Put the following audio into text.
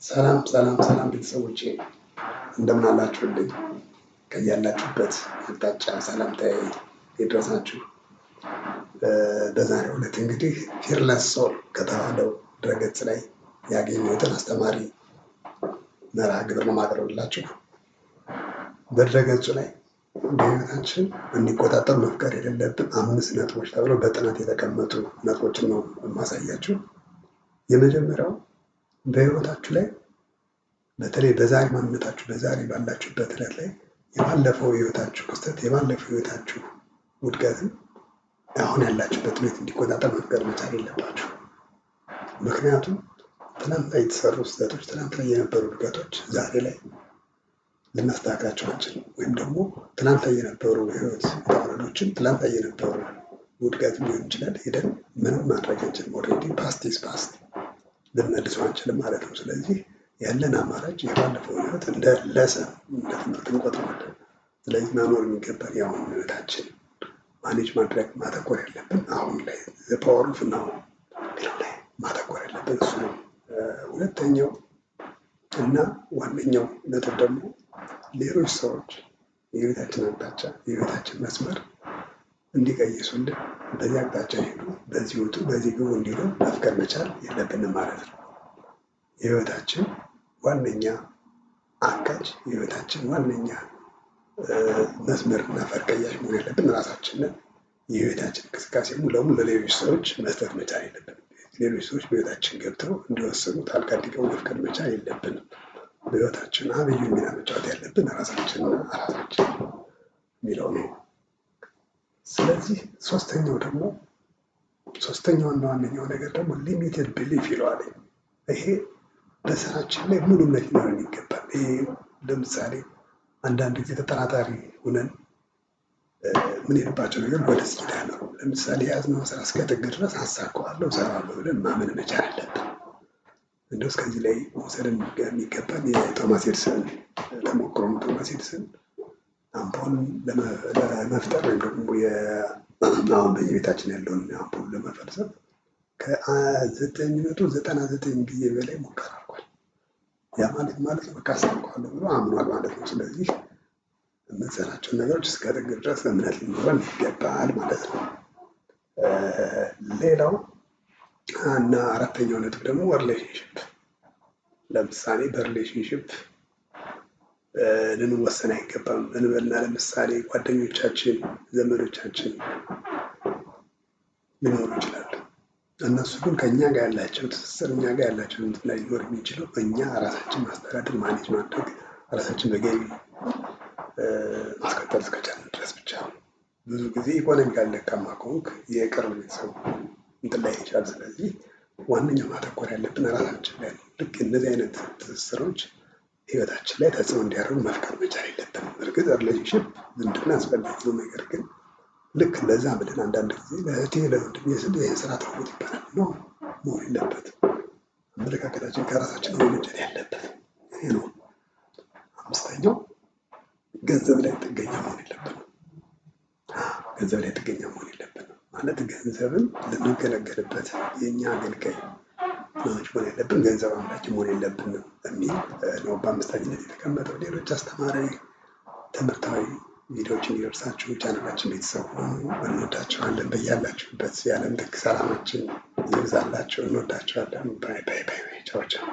ሰላም ቤተሰቦቼ እንደምን አላችሁልኝ? ከያላችሁበት አቅጣጫ ሰላምታዬ ይድረሳችሁ። በዛሬው ዕለት እንግዲህ ፊርለስ ሶል ከተባለው ድረገጽ ላይ ያገኘሁትን አስተማሪ መርሃ ግብር ነው ማቅረብላችሁ። በድረገጹ ላይ በህይወታችን እንዲቆጣጠር መፍቀር የሌለብን 5 ነጥቦች ተብለው በጥናት የተቀመጡ ነጥቦችን ነው የማሳያችሁ። የመጀመሪያው በህይወታችሁ ላይ በተለይ በዛሬ ማንነታችሁ በዛሬ ባላችሁበት ዕለት ላይ የባለፈው ህይወታችሁ ክስተት የባለፈው ህይወታችሁ ውድቀትን አሁን ያላችሁበት ሁኔታ እንዲቆጣጠር መፍቀድ መቻል የለባችሁ። ምክንያቱም ትናንት ላይ የተሰሩ ስህተቶች፣ ትናንት ላይ የነበሩ እድገቶች ዛሬ ላይ ልናስተካክላቸው አንችልም። ወይም ደግሞ ትናንት ላይ የነበሩ ህይወት ውጣ ትናንት ላይ የነበሩ ውድቀት ሊሆን ይችላል ሄደን ምንም ማድረግ አንችልም። ኦልሬዲ ፓስት ኢዝ ፓስት ልንመልሰው አንችልም ማለት ነው። ስለዚህ ያለን አማራጭ የባለፈው ህይወት እንደ ለሰን እንደ ትምህርት እንቆጥረዋለን። ስለዚህ መኖር የሚገባን የአሁን ህይወታችን ማኔጅ ማድረግ ማተኮር ያለብን አሁን ላይ ፓወር ኦፍ ናው የሚለው ላይ ማተኮር ያለብን እሱ ነው። ሁለተኛው እና ዋነኛው ነጥብ ደግሞ ሌሎች ሰዎች የህይወታችን አቅጣጫ የህይወታችን መስመር እንዲቀይሱልን በዚህ አቅጣጫ ሄዱ፣ በዚህ ውጡ፣ በዚህ ግቡ እንዲሉ መፍቀድ መቻል የለብንም ማለት ነው። የህይወታችን ዋነኛ አጋዥ የህይወታችን ዋነኛ መስመርና ፈርቀያሽ መሆን ያለብን ራሳችንን። የህይወታችን እንቅስቃሴ ሙሉ ለሙሉ ለሌሎች ሰዎች መስጠት መቻል የለብንም። ሌሎች ሰዎች በህይወታችን ገብተው እንዲወስኑ ጣልቃ እንዲገቡ መፍቀድ መቻል የለብንም። በህይወታችን አብይ ሚና መጫወት ያለብን ራሳችንና ራሳችን የሚለው ነው። ስለዚህ ሶስተኛውና ዋነኛው ነገር ደግሞ ሊሚትድ ቢሊፍ ይለዋል። ይሄ በስራችን ላይ ሙሉነት ሊኖረን ይገባል። ይሄ ለምሳሌ አንዳንድ ጊዜ ተጠራጣሪ ሆነን የምንሄድባቸው ነገር ወደ ስኬት አይመሩም። ለምሳሌ የያዝነው ስራ እስከ ጥግ ድረስ አሳካዋለሁ፣ እሰራዋለሁ ብለን ማመን መቻል አለብን። እንደው እስከዚህ ላይ መውሰድ የሚገባን የቶማስ ኤዲሰን ተሞክሮ ነው። ቶማስ ኤዲሰን አምፖል ለመፍጠር ወይም ደግሞ አሁን በየቤታችን ያለውን አምፖል ለመፈልሰፍ ከ999 ጊዜ በላይ ሙከራ አድርጓል። ያ ማለት በቃ አሳካዋለሁ ብሎ አምኗል ማለት ነው። ስለዚህ የምንሰራቸውን ነገሮች እስከ ጥግ ድረስ እምነት ሊኖረን ይገባል ማለት ነው። ሌላው እና አራተኛው ነጥብ ደግሞ ሪሌሽንሽፕ። ለምሳሌ በሪሌሽንሽፕ ልንወሰን አይገባም እንበልና ለምሳሌ ጓደኞቻችን፣ ዘመዶቻችን ሊኖሩ ይችላሉ። እነሱ ግን ከእኛ ጋር ያላቸው ትስስር እኛ ጋር ያላቸው እንትን ላይ ሊኖር የሚችለው እኛ ራሳችን ማስተዳደር ማኔጅ ማድረግ ራሳችን በገቢ ማስቀጠል እስከቻልን ድረስ ብቻ ነው። ብዙ ጊዜ ኢኮኖሚካሊ ደካማ ከሆንክ የቅርብ ቤተሰብ እንትን ላይ ይችላል። ስለዚህ ዋነኛው ማተኮር ያለብን ራሳችን ላይ ነው። ልክ እነዚህ አይነት ትስስሮች ህይወታችን ላይ ተጽዕኖ እንዲያደርጉ መፍቀድ መቻል የለብንም። እርግጥ ሪሌሽንሽፕ ዝምድና አስፈላጊ ነው። ነገር ግን ልክ እንደዛ ብለን አንዳንድ ጊዜ ለእህቴ ለወንድሜ ስል ይህን ስራ ተውት ይባላል። ነው መሆን የለበትም። አመለካከታችን ከራሳችን መመንጨት ያለበት ይሄ ነው። አምስተኛው ገንዘብ ላይ ጥገኛ መሆን የለብንም። ገንዘብ ላይ ጥገኛ መሆን የለብንም ማለት ገንዘብን ልንገለገልበት የእኛ አገልጋይ መሆን ያለብን ገንዘብ አምላኪ መሆን የለብንም የሚል ነው በአምስተኝነት የተቀመጠው። ሌሎች አስተማሪ ትምህርታዊ ቪዲዮዎች እንዲደርሳችሁ ቻናላችን ቤተሰብ ሆኑ። እንወዳችኋለን። በያላችሁበት የዓለም ጥግ ሰላማችን ይብዛላችሁ። እንወዳችኋለን። ባይ ባይ ባይ። ቻው ቻው።